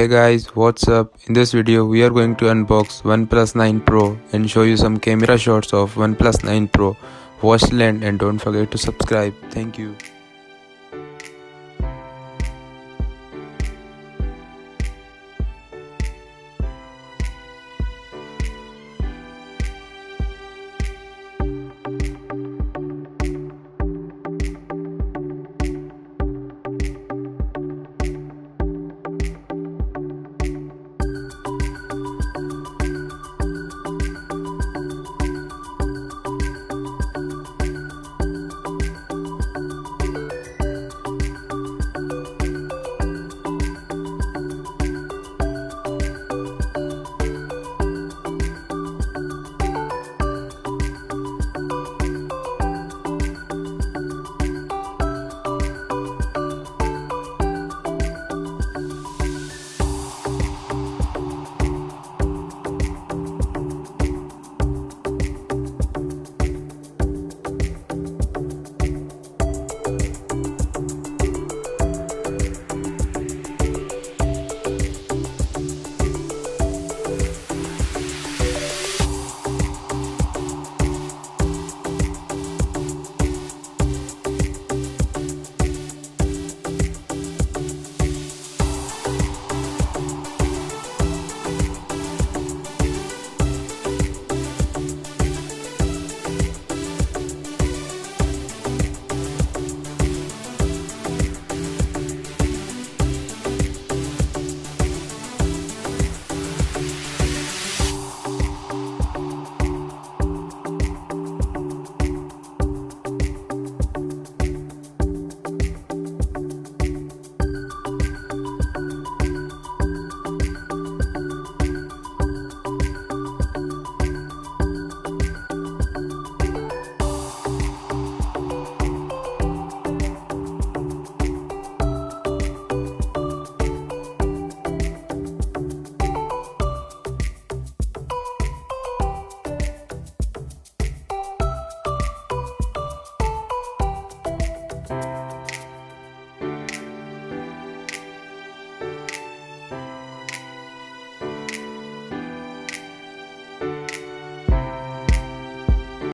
Hey guys, what's up? In this video we are going to unbox OnePlus 9 Pro and show you some camera shots of OnePlus 9 Pro. Watch till end and don't forget to subscribe. Thank you.